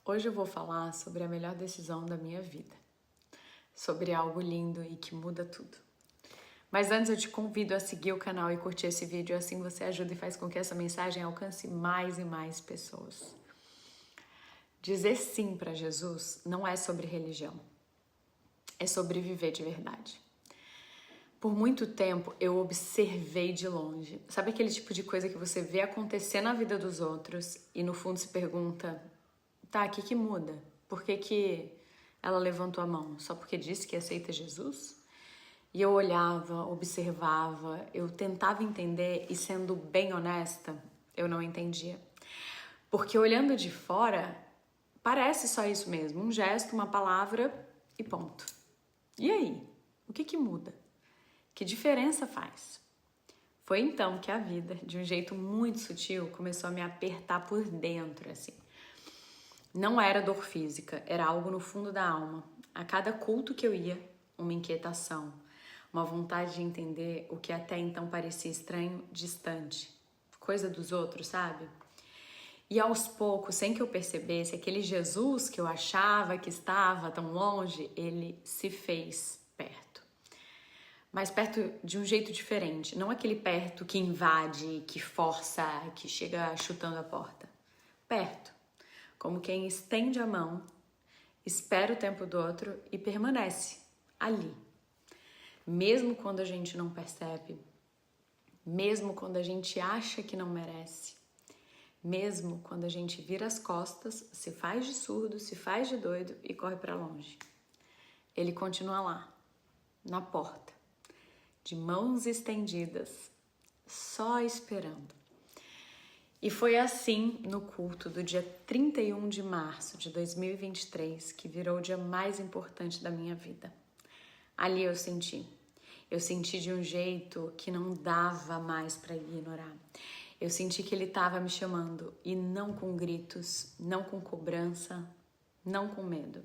Hoje eu vou falar sobre a melhor decisão da minha vida, sobre algo lindo e que muda tudo. Mas antes eu te convido a seguir o canal e curtir esse vídeo, assim você ajuda e faz com que essa mensagem alcance mais e mais pessoas. Dizer sim para Jesus não é sobre religião, é sobre viver de verdade. Por muito tempo eu observei de longe. Sabe aquele tipo de coisa que você vê acontecer na vida dos outros e no fundo se pergunta: tá, o que muda? Por que ela levantou a mão? Só porque disse que aceita Jesus? E eu olhava, observava, eu tentava entender e, sendo bem honesta, eu não entendia. Porque olhando de fora, parece só isso mesmo, um gesto, uma palavra e ponto. E aí? O que muda? Que diferença faz? Foi então que a vida, de um jeito muito sutil, começou a me apertar por dentro, assim. Não era dor física, era algo no fundo da alma. A cada culto que eu ia, uma inquietação, uma vontade de entender o que até então parecia estranho, distante, coisa dos outros, sabe? E aos poucos, sem que eu percebesse, aquele Jesus que eu achava que estava tão longe, ele se fez perto. Mas perto de um jeito diferente, não aquele perto que invade, que força, que chega chutando a porta. Perto, como quem estende a mão, espera o tempo do outro e permanece ali. Mesmo quando a gente não percebe, mesmo quando a gente acha que não merece, mesmo quando a gente vira as costas, se faz de surdo, se faz de doido e corre para longe. Ele continua lá, na porta, de mãos estendidas, só esperando. E foi assim no culto do dia 31 de março de 2023 que virou o dia mais importante da minha vida. Ali eu senti de um jeito que não dava mais para ignorar. Eu senti que ele estava me chamando e não com gritos, não com cobrança, não com medo,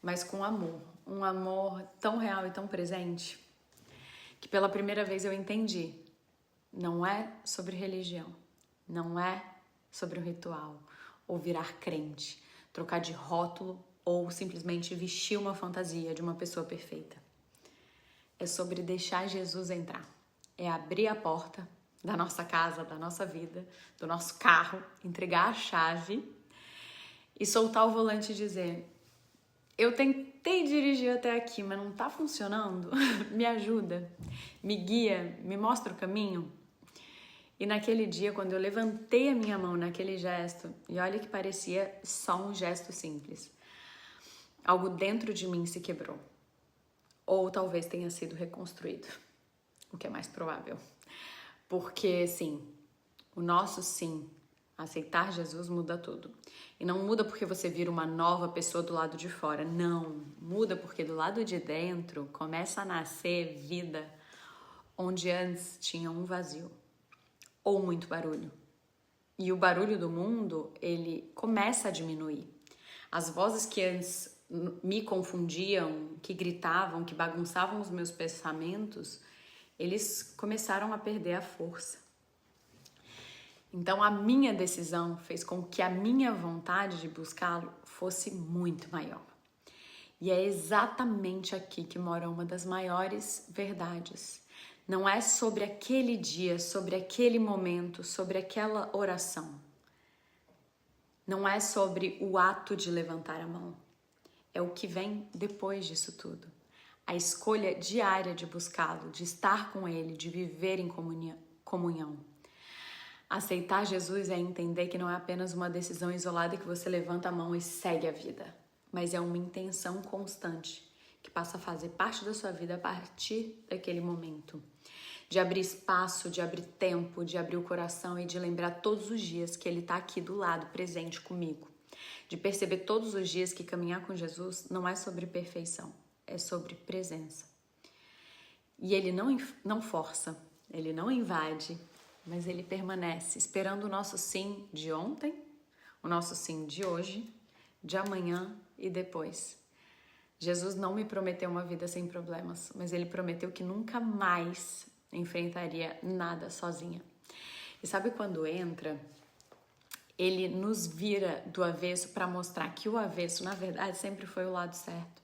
mas com amor. Um amor tão real e tão presente que pela primeira vez eu entendi. Não é sobre religião, não é sobre um ritual ou virar crente, trocar de rótulo ou simplesmente vestir uma fantasia de uma pessoa perfeita. É sobre deixar Jesus entrar. É abrir a porta da nossa casa, da nossa vida, do nosso carro, entregar a chave e soltar o volante e dizer: eu tentei dirigir até aqui, mas não tá funcionando. Me ajuda, me guia, me mostra o caminho. E naquele dia, quando eu levantei a minha mão naquele gesto, e olha que parecia só um gesto simples, algo dentro de mim se quebrou. Ou talvez tenha sido reconstruído, o que é mais provável. Porque sim, o nosso sim, aceitar Jesus muda tudo. E não muda porque você vira uma nova pessoa do lado de fora, não. Muda porque do lado de dentro começa a nascer vida onde antes tinha um vazio ou muito barulho. E o barulho do mundo, ele começa a diminuir. As vozes que antes me confundiam, que gritavam, que bagunçavam os meus pensamentos, eles começaram a perder a força. Então a minha decisão fez com que a minha vontade de buscá-lo fosse muito maior. E é exatamente aqui que mora uma das maiores verdades. Não é sobre aquele dia, sobre aquele momento, sobre aquela oração. Não é sobre o ato de levantar a mão. É o que vem depois disso tudo. A escolha diária de buscá-lo, de estar com ele, de viver em comunhão. Aceitar Jesus é entender que não é apenas uma decisão isolada que você levanta a mão e segue a vida, mas é uma intenção constante que passa a fazer parte da sua vida a partir daquele momento. De abrir espaço, de abrir tempo, de abrir o coração e de lembrar todos os dias que ele está aqui do lado, presente comigo. De perceber todos os dias que caminhar com Jesus não é sobre perfeição, é sobre presença. E ele não força, ele não invade, mas ele permanece esperando o nosso sim de ontem, o nosso sim de hoje, de amanhã e depois. Jesus não me prometeu uma vida sem problemas, mas ele prometeu que nunca mais enfrentaria nada sozinha. E sabe quando entra Ele nos vira do avesso para mostrar que o avesso, na verdade, sempre foi o lado certo.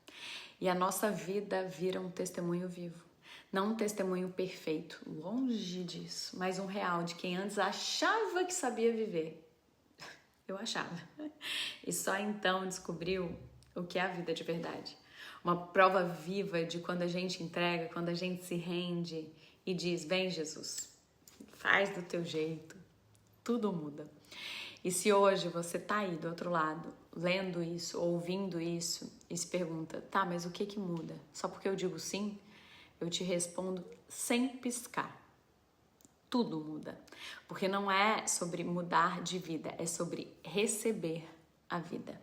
E a nossa vida vira um testemunho vivo. Não um testemunho perfeito, longe disso, mas um real de quem antes achava que sabia viver. Eu achava. E só então descobriu o que é a vida de verdade. Uma prova viva de quando a gente entrega, quando a gente se rende e diz: vem, Jesus, faz do teu jeito, tudo muda. E se hoje você tá aí do outro lado, lendo isso, ouvindo isso e se pergunta: tá, mas o que que muda? Só porque eu digo sim? Eu te respondo sem piscar. Tudo muda. Porque não é sobre mudar de vida, é sobre receber a vida.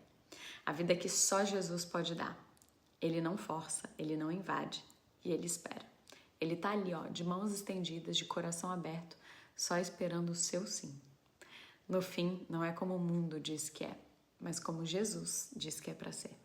A vida que só Jesus pode dar. Ele não força, ele não invade e ele espera. Ele tá ali, ó, de mãos estendidas, de coração aberto, só esperando o seu sim. No fim, não é como o mundo diz que é, mas como Jesus diz que é para ser.